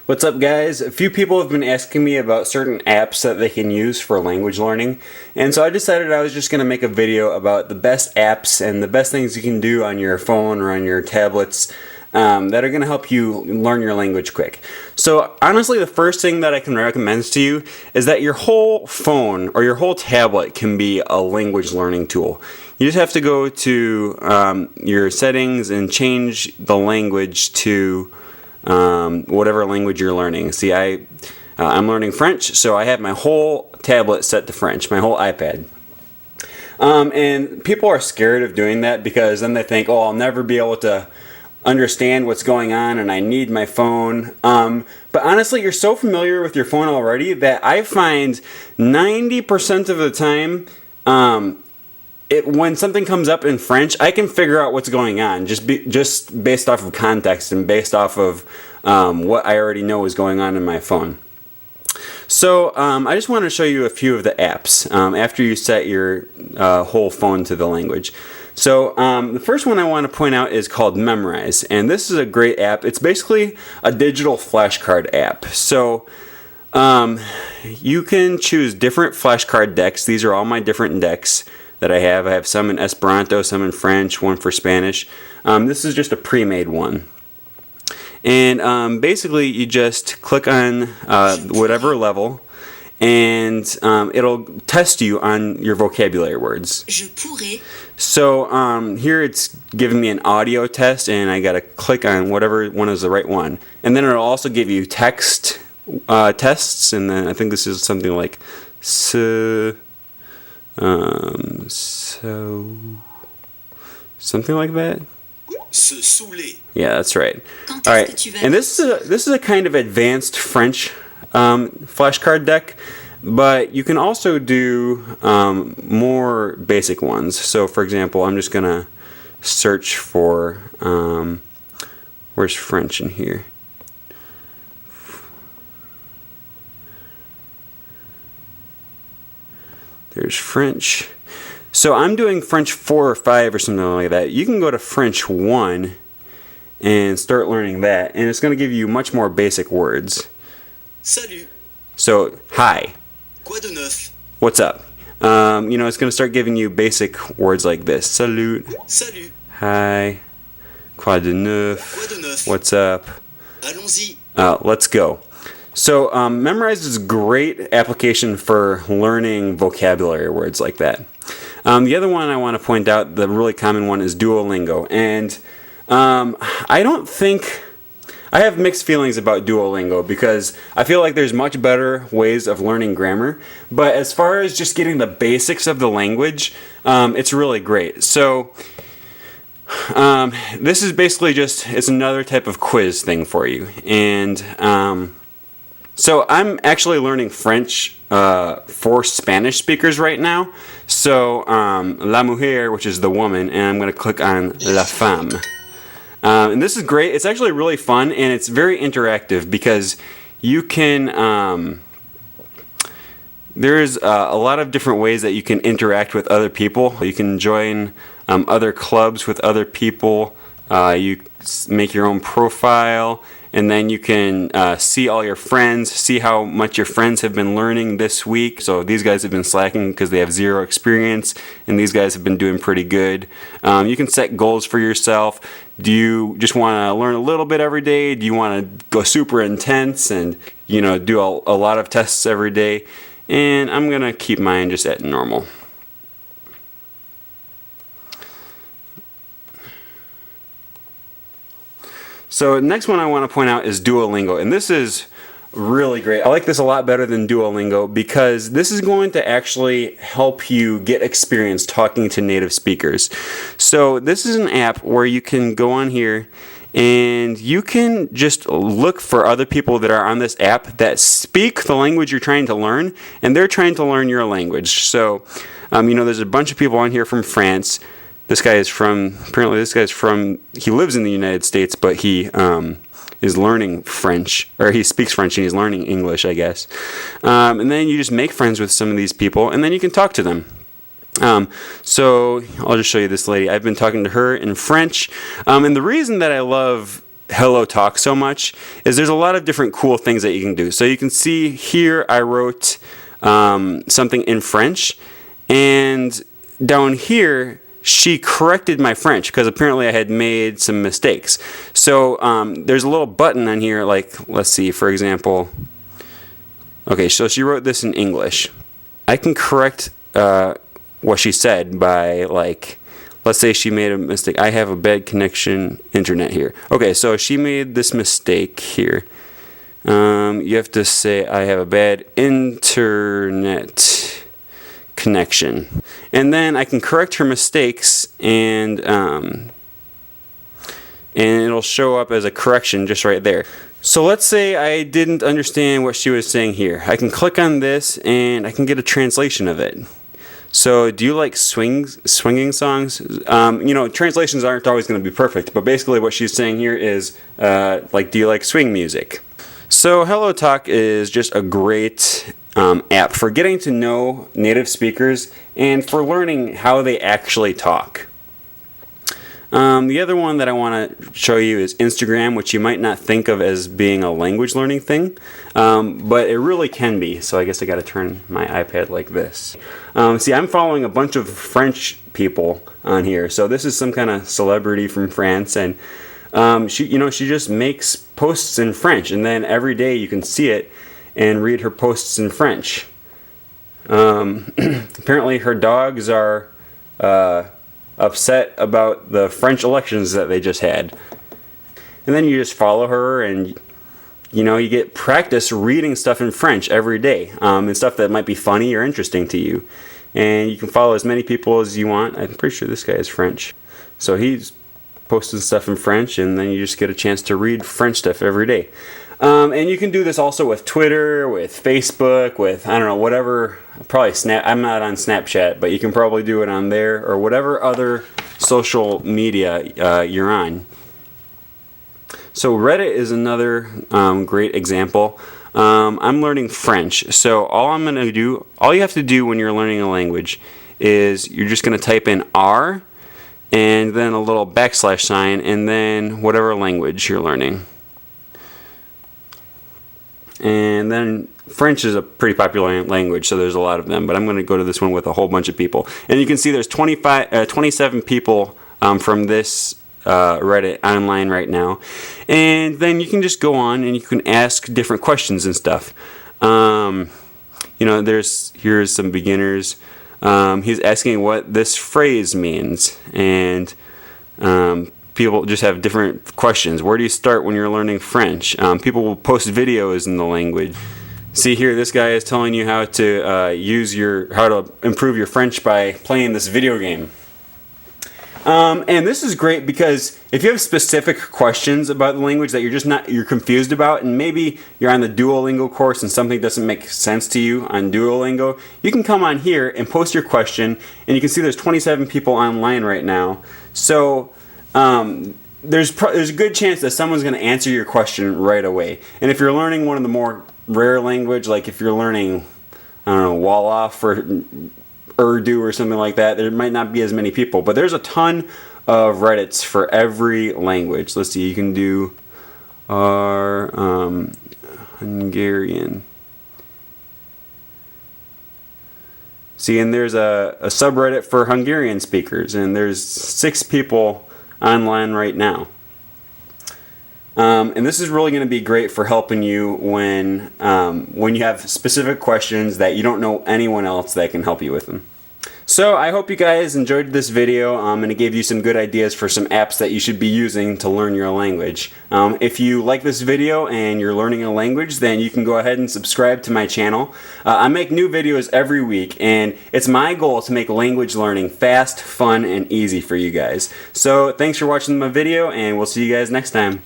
What's up, guys? A few people have been asking me about certain apps that they can use for language learning, and so I decided I was just going to make a video about the best apps and the best things you can do on your phone or on your tablets that are going to help you learn your language quick. So honestly, the first thing that I can recommend to you is that your whole phone or your whole tablet can be a language learning tool. You just have to go to your settings and change the language to whatever language you're learning. See, I'm learning French, so I have my whole tablet set to French, my whole iPad. And people are scared of doing that because then they think, oh, I'll never be able to understand what's going on and I need my phone. But honestly, you're so familiar with your phone already that I find 90% of the time, when something comes up in French, I can figure out what's going on just based off of context and based off of what I already know is going on in my phone. So I just want to show you a few of the apps after you set your whole phone to the language. So the first one I want to point out is called Memrise, and this is a great app. It's basically a digital flashcard app. So you can choose different flashcard decks. These are all my different decks that I have. I have some in Esperanto, some in French, one for Spanish. This is just a pre-made one. And basically you just click on whatever level and it'll test you on your vocabulary words. So here it's giving me an audio test and I gotta click on whatever one is the right one. And then it'll also give you text tests, and then I think this is something like something like that. Yeah, that's right. All right, and this is a kind of advanced French flashcard deck, but you can also do more basic ones. So, for example, I'm just gonna search for where's French in here. There's French. So I'm doing French 4 or 5 or something like that. You can go to French 1 and start learning that, and it's going to give you much more basic words. Salut. So, hi. Quoi de neuf? What's up? It's going to start giving you basic words like this. Salut. Salut. Hi. Quoi de neuf? Quoi de neuf? What's up? Allons-y. Let's go. So Memrise is a great application for learning vocabulary words like that. The other one I want to point out, the really common one, is Duolingo. And I have mixed feelings about Duolingo because I feel like there's much better ways of learning grammar. But as far as just getting the basics of the language, it's really great. So this is basically it's another type of quiz thing for you. And so I'm actually learning French for Spanish speakers right now. So la mujer, which is the woman, and I'm going to click on la femme. And this is great. It's actually really fun, and it's very interactive because you can there's a lot of different ways that you can interact with other people. You can join other clubs with other people. You make your own profile. And then you can see all your friends, see how much your friends have been learning this week. So these guys have been slacking because they have zero experience, and these guys have been doing pretty good. You can set goals for yourself. Do you just want to learn a little bit every day? Do you want to go super intense and do a lot of tests every day? And I'm going to keep mine just at normal. So next one I want to point out is Duolingo, and this is really great. I like this a lot better than Duolingo because this is going to actually help you get experience talking to native speakers. So this is an app where you can go on here and you can just look for other people that are on this app that speak the language you're trying to learn, and they're trying to learn your language. So there's a bunch of people on here from France. He lives in the United States, but he is learning French, or he speaks French and he's learning English, I guess. And then you just make friends with some of these people, and then you can talk to them. So I'll just show you this lady. I've been talking to her in French, and the reason that I love HelloTalk so much is there's a lot of different cool things that you can do. So you can see here I wrote something in French, and down here she corrected my French because apparently I had made some mistakes. So there's a little button on here, like, let's see, for example, okay, so she wrote this in English. I can correct what she said by, like, let's say she made a mistake. I have a bad connection internet here. Okay, so she made this mistake here. You have to say I have a bad internet connection. And then I can correct her mistakes, and it'll show up as a correction just right there. So let's say I didn't understand what she was saying here. I can click on this and I can get a translation of it. So do you like swinging songs? Translations aren't always going to be perfect, but basically what she's saying here is, do you like swing music? So HelloTalk is just a great app for getting to know native speakers and for learning how they actually talk. The other one that I want to show you is Instagram, which you might not think of as being a language learning thing, but it really can be. So I guess I got to turn my iPad like this. See, I'm following a bunch of French people on here. So this is some kind of celebrity from France, and she just makes posts in French, and then every day you can see it and read her posts in French. Apparently her dogs are upset about the French elections that they just had. And then you just follow her, and you get practice reading stuff in French every day, and stuff that might be funny or interesting to you. And you can follow as many people as you want. I'm pretty sure this guy is French. So he's posting stuff in French, and then you just get a chance to read French stuff every day. And you can do this also with Twitter, with Facebook, with, I don't know, whatever, probably Snap. I'm not on Snapchat, but you can probably do it on there, or whatever other social media you're on. So Reddit is another great example. I'm learning French, so all you have to do when you're learning a language is you're just going to type in R, and then a little backslash sign, and then whatever language you're learning. And then French is a pretty popular language, so there's a lot of them, but I'm going to go to this one with a whole bunch of people. And you can see there's 27 people from this Reddit online right now. And then you can just go on and you can ask different questions and stuff. Here's some beginners. He's asking what this phrase means, and people just have different questions. Where do you start when you're learning French? People will post videos in the language. See here, this guy is telling you how to how to improve your French by playing this video game. And this is great because if you have specific questions about the language that you're confused about, and maybe you're on the Duolingo course and something doesn't make sense to you on Duolingo, you can come on here and post your question, and you can see there's 27 people online right now. So there's a good chance that someone's going to answer your question right away. And if you're learning one of the more rare language, like if you're learning, I don't know, Wolof or Urdu or something like that, there might not be as many people. But there's a ton of Reddits for every language. Let's see, you can do Hungarian. See, and there's a subreddit for Hungarian speakers, and there's 6 people online right now. And this is really going to be great for helping you when you have specific questions that you don't know anyone else that can help you with them. So I hope you guys enjoyed this video, and it gave you some good ideas for some apps that you should be using to learn your language. If you like this video and you're learning a language, then you can go ahead and subscribe to my channel. I make new videos every week, and it's my goal to make language learning fast, fun, and easy for you guys. So thanks for watching my video, and we'll see you guys next time.